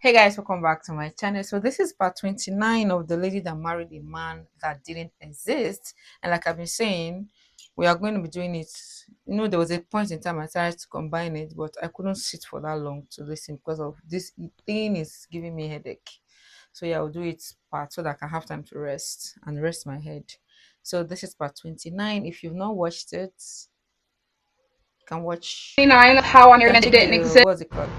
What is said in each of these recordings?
Hey guys, welcome back to my channel. So this is part 29 of the lady that married a man that didn't exist. And like I've been saying, we are going to be doing it. There was a point in time I tried to combine it, but I couldn't sit for that long to listen because of this thing is giving me a headache. So yeah, I'll do it part so that I can have time to rest my head. So this is part 29. If you've not watched it, you can watch 29 of How I you Married a can Man That check Didn't the Exist, what's it called?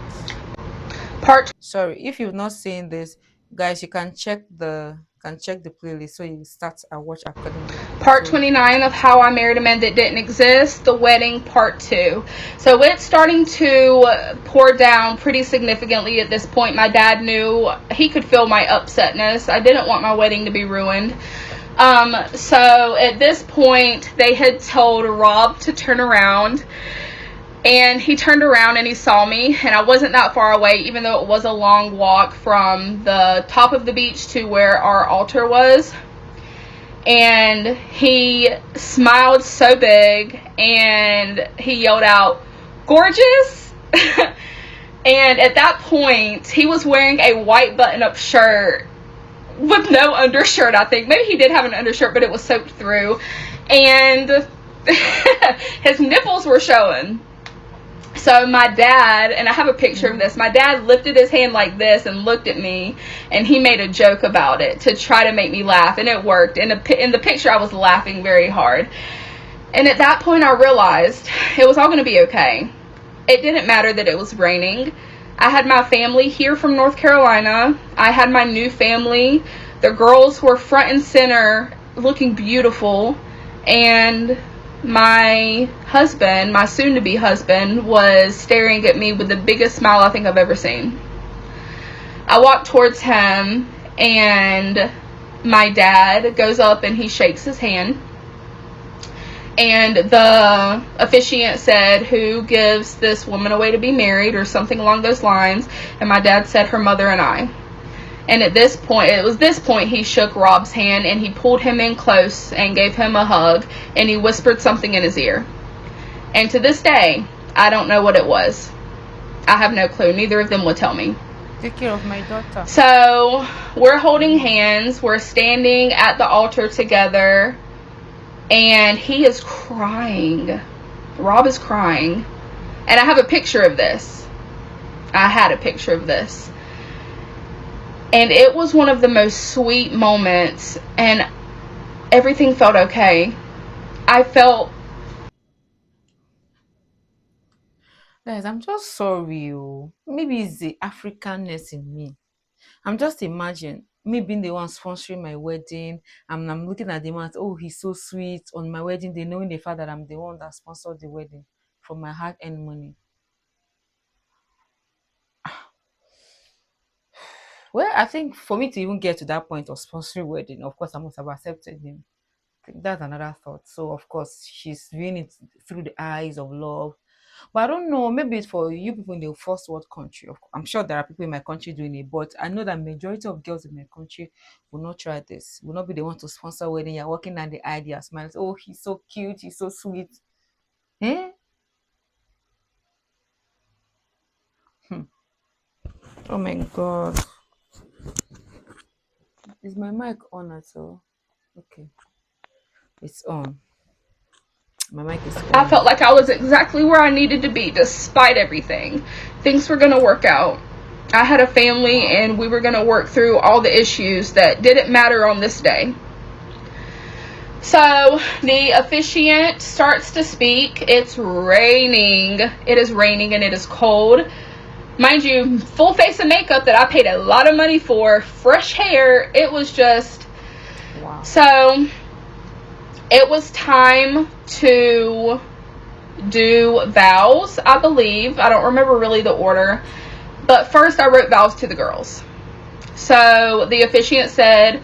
part Sorry, if you've not seen this, guys, you can check the playlist so you start and watch accordingly. part So let's 29 of How continue. I Married a Man That Didn't Exist, The Wedding, part 2. So it's starting to pour down pretty significantly at this point. My dad knew, he could feel my upsetness. I didn't want my wedding to be ruined. So at this point, they had told Rob to turn around. And he turned around and he saw me, and I wasn't that far away, even though it was a long walk from the top of the beach to where our altar was. And he smiled so big and he yelled out, "Gorgeous!" And at that point, he was wearing a white button-up shirt with no undershirt, I think. Maybe he did have an undershirt, but it was soaked through. And his nipples were showing. So my dad, and I have a picture of this, my dad lifted his hand like this and looked at me, and he made a joke about it to try to make me laugh, and it worked. In the picture, I was laughing very hard. And at that point, I realized it was all going to be okay. It didn't matter that it was raining. I had my family here from North Carolina. I had my new family. The girls were front and center, looking beautiful, and my husband, my soon-to-be husband, was staring at me with the biggest smile I think I've ever seen. I walked towards him, and my dad goes up and he shakes his hand. And the officiant said, "Who gives this woman away to be married?" or something along those lines. And my dad said, "Her mother and I." And at this point, it was this point, he shook Rob's hand and he pulled him in close and gave him a hug, and he whispered something in his ear. And to this day, I don't know what it was. I have no clue. Neither of them would tell me. Take care of my daughter. So we're holding hands. We're standing at the altar together, and he is crying. Rob is crying. And I have a picture of this. I had a picture of this. And it was one of the most sweet moments, and everything felt okay. I felt, Guys, I'm just sorry. Maybe it's the Africanness in me. I'm just imagining me being the one sponsoring my wedding, and I'm looking at the man. Oh, he's so sweet on my wedding day, knowing the fact that I'm the one that sponsored the wedding from my hard-earned money. Well, I think for me to even get to that point of sponsoring wedding, of course, I must have accepted him. I think that's another thought. So, of course, she's viewing it through the eyes of love. But I don't know, maybe it's for you people in the first world country. I'm sure there are people in my country doing it, but I know that majority of girls in my country will not try this. Will not be the one to sponsor wedding. You're walking down the idea, smiles. Oh, he's so cute. He's so sweet. Eh? Hmm. Oh my God. Is my mic on at all? Okay, it's on. My mic is I on. felt like I was exactly where I needed to be despite everything. Things were going to work out. I had a family, Wow. and we were going to work through all the issues that didn't matter on this day. So the officiant starts to speak. It's raining. It is raining and it is cold. Mind you, full face of makeup that I paid a lot of money for, fresh hair. It was just, Wow. so it was time to do vows, I believe. I don't remember really the order. But first I wrote vows to the girls. So the officiant said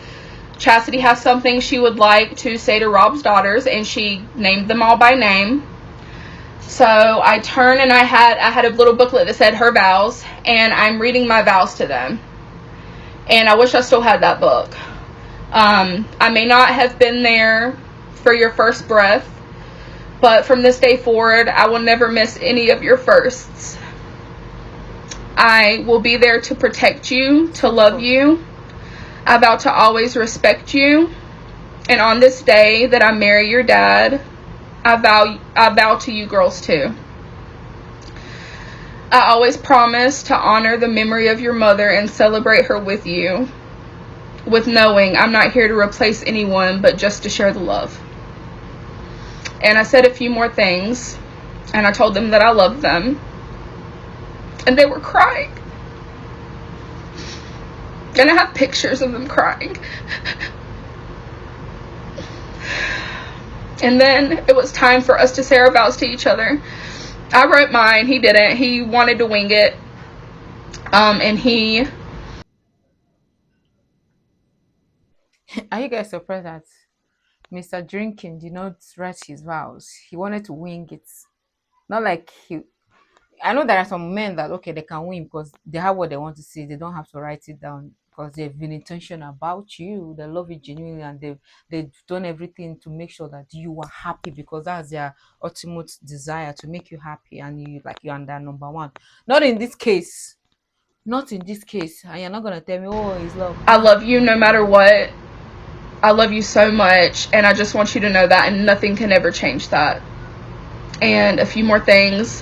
Chastity has something she would like to say to Rob's daughters, and she named them all by name. So I turned, and I had a little booklet that said her vows, and I'm reading my vows to them. And I wish I still had that book. I may not have been there for your first breath, but from this day forward, I will never miss any of your firsts. I will be there to protect you, to love you. I vow to always respect you. And on this day that I marry your dad, I vow to you girls too. I always promise to honor the memory of your mother and celebrate her with you, with knowing I'm not here to replace anyone, but just to share the love. And I said a few more things, and I told them that I loved them, and they were crying. And I have pictures of them crying. And then it was time for us to say our vows to each other. I wrote mine. He didn't. He wanted to wing it. And he... Are you guys surprised that Mr. Drinking did not write his vows? He wanted to wing it. Not like he. I know there are some men that okay they can win because they have what they want to see. They don't have to write it down because they've been intentional about you. They love you genuinely and they've done everything to make sure that you are happy because that's their ultimate desire to make you happy and you like you're under number one. Not in this case. Not in this case. And you're not gonna tell me, oh, it's love. I love you no matter what. I love you so much, and I just want you to know that, and nothing can ever change that. And a few more things.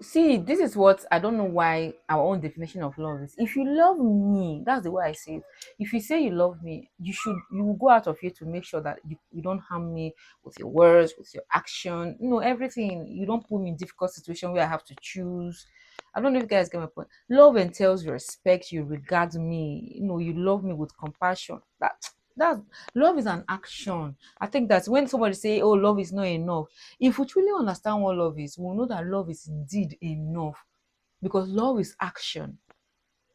See, this is what I don't know why our own definition of love is. If you love me, that's the way I say it. If you say you love me, you will go out of you to make sure that you don't harm me with your words, with your action, everything. You don't put me in difficult situation where I have to choose. I don't know if you guys get my point. Love entails you respect, you regard me, you love me with compassion. That love is an action. I think that's when somebody say, "Oh, love is not enough." If we truly understand what love is, we'll know that love is indeed enough because love is action.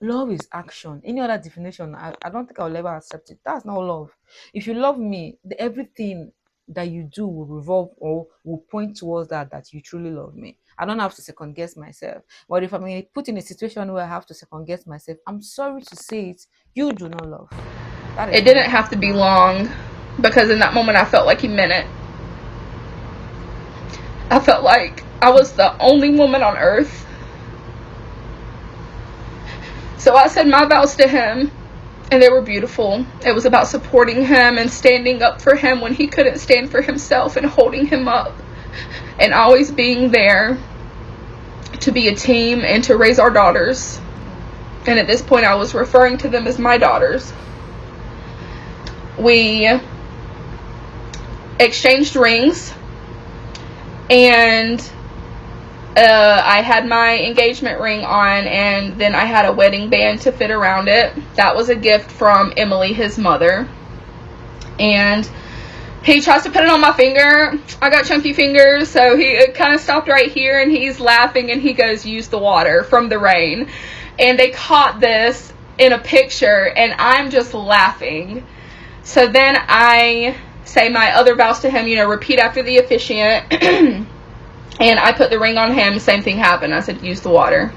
Love is action. Any other definition, I don't think I'll ever accept it. That's not love. If you love me, everything that you do will revolve or will point towards that you truly love me. I don't have to second guess myself. But if I'm put in a situation where I have to second guess myself, I'm sorry to say it, you do not love. It didn't have to be long because in that moment I felt like he meant it. I felt like I was the only woman on earth. So I said my vows to him, and they were beautiful. It was about supporting him and standing up for him when he couldn't stand for himself and holding him up and always being there to be a team and to raise our daughters. And at this point I was referring to them as my daughters. We exchanged rings, and I had my engagement ring on, and then I had a wedding band to fit around it. That was a gift from Emily, his mother. And he tries to put it on my finger. I got chunky fingers, so he kind of stopped right here, and he's laughing, and he goes, "Use the water from the rain." And they caught this in a picture, and I'm just laughing. So then I say my other vows to him, repeat after the officiant. And I put the ring on him. Same thing happened. I said, use the water.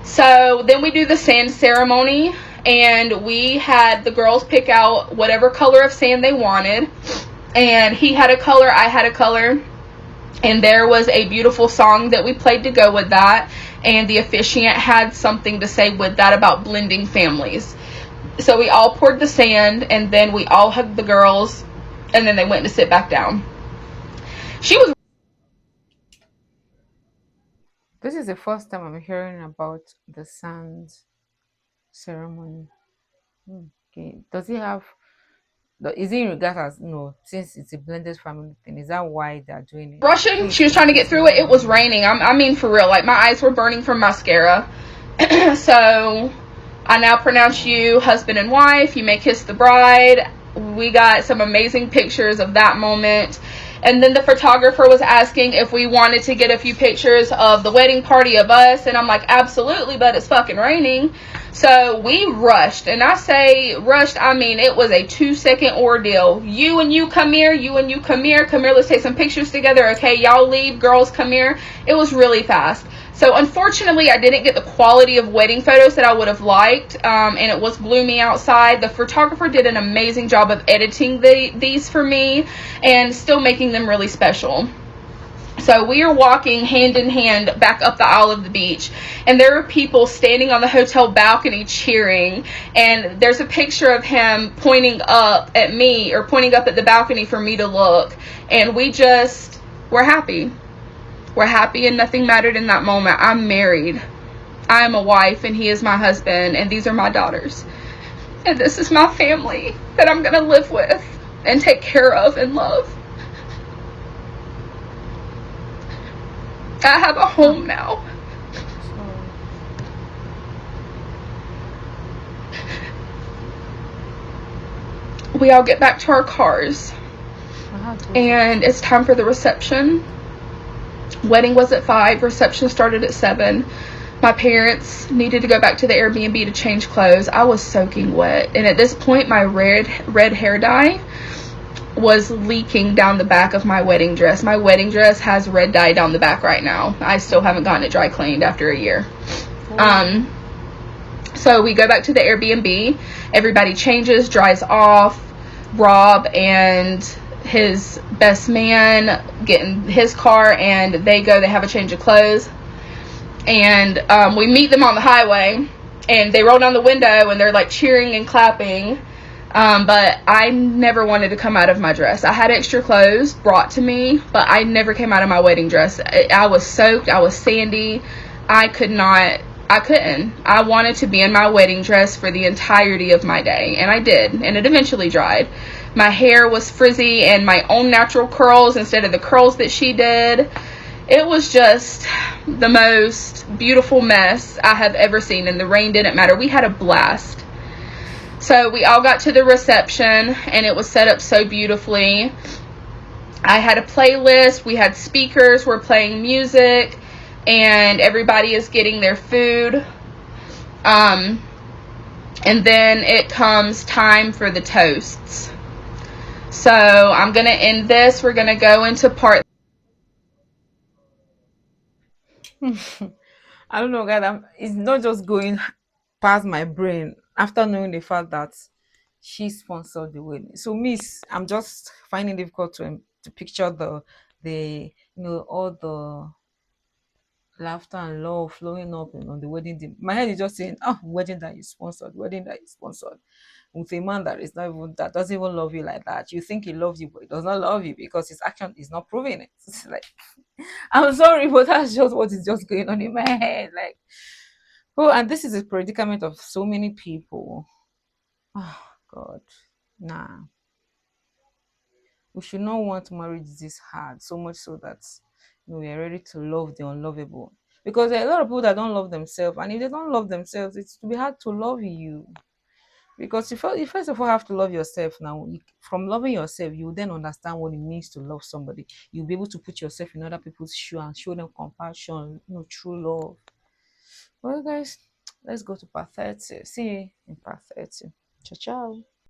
So then we do the sand ceremony. And we had the girls pick out whatever color of sand they wanted. And he had a color, I had a color. And there was a beautiful song that we played to go with that. And the officiant had something to say with that about blending families. So we all poured the sand, and then we all hugged the girls, and then they went to sit back down. This is the first time I'm hearing about the sand ceremony. Okay. Does it have... Is it in regards as since it's a blended family thing? Is that why they're doing it? Russian. She was trying to get through it. It was raining. I mean, for real. Like, my eyes were burning from mascara. So I now pronounce you husband and wife. You may kiss the bride. We got some amazing pictures of that moment. And then the photographer was asking if we wanted to get a few pictures of the wedding party of us. And I'm like, absolutely, but it's fucking raining. So we rushed. And I say rushed, I mean it was a 2-second ordeal. You and you come here. You and you come here. Come here, let's take some pictures together. Okay, y'all leave. Girls, come here. It was really fast. So unfortunately, I didn't get the quality of wedding photos that I would have liked, and it was gloomy outside. The photographer did an amazing job of editing these for me and still making them really special. So we are walking hand in hand back up the aisle of the beach, and there are people standing on the hotel balcony cheering, and there's a picture of him pointing up at me, or pointing up at the balcony for me to look, and we're happy. We're happy, and nothing mattered in that moment. I'm married. I am a wife, and he is my husband, and these are my daughters. And this is my family that I'm going to live with and take care of and love. I have a Hmm. home now. Sorry. We all get back to our cars, My heart goes out and to it's you. time for the reception. Wedding was at 5, reception started at 7. My parents needed to go back to the Airbnb to change clothes. I was soaking wet, and at this point my red hair dye was leaking down the back of my wedding dress. My wedding dress has red dye down the back right now. I still haven't gotten it dry cleaned after a year. Oh. Um, so we go back to the Airbnb. Everybody changes, dries off. Rob and his best man get in his car, and they have a change of clothes. And we meet them on the highway, and they roll down the window, and they're like cheering and clapping. But I never wanted to come out of my dress. I had extra clothes brought to me, but I never came out of my wedding dress. I was soaked. I was sandy. I could not. I couldn't. I wanted to be in my wedding dress for the entirety of my day, and I did, and it eventually dried. My hair was frizzy and my own natural curls instead of the curls that she did. It was just the most beautiful mess I have ever seen, and the rain didn't matter. We had a blast. So we all got to the reception, and it was set up so beautifully. I had a playlist. We had speakers. We're playing music, and everybody is getting their food. Um, and then it comes time for the toasts. So I'm going to end this. We're going to go into part. I don't know, guys. It's not just going past my brain after knowing the fact that she sponsored the wedding. So, Miss, I'm just finding it difficult to picture the all the laughter and love flowing up on the wedding day. My head is just saying, "Oh, wedding that is sponsored, wedding that is sponsored." With a man that is not even that doesn't even love you like that. You think he loves you, but he does not love you because his action is not proving it. It's like, I'm sorry, but that's just what is just going on in my head. Like, oh, and this is a predicament of so many people. Oh God, nah. We should not want marriage this hard, so much so that we are ready to love the unlovable. Because there are a lot of people that don't love themselves, and if they don't love themselves, it's to be hard to love you. Because you first of all have to love yourself now. From loving yourself, you will then understand what it means to love somebody. You'll be able to put yourself in other people's shoe and show them compassion, true love. Well, guys, let's go to part 30. See you in part 30. Ciao, ciao.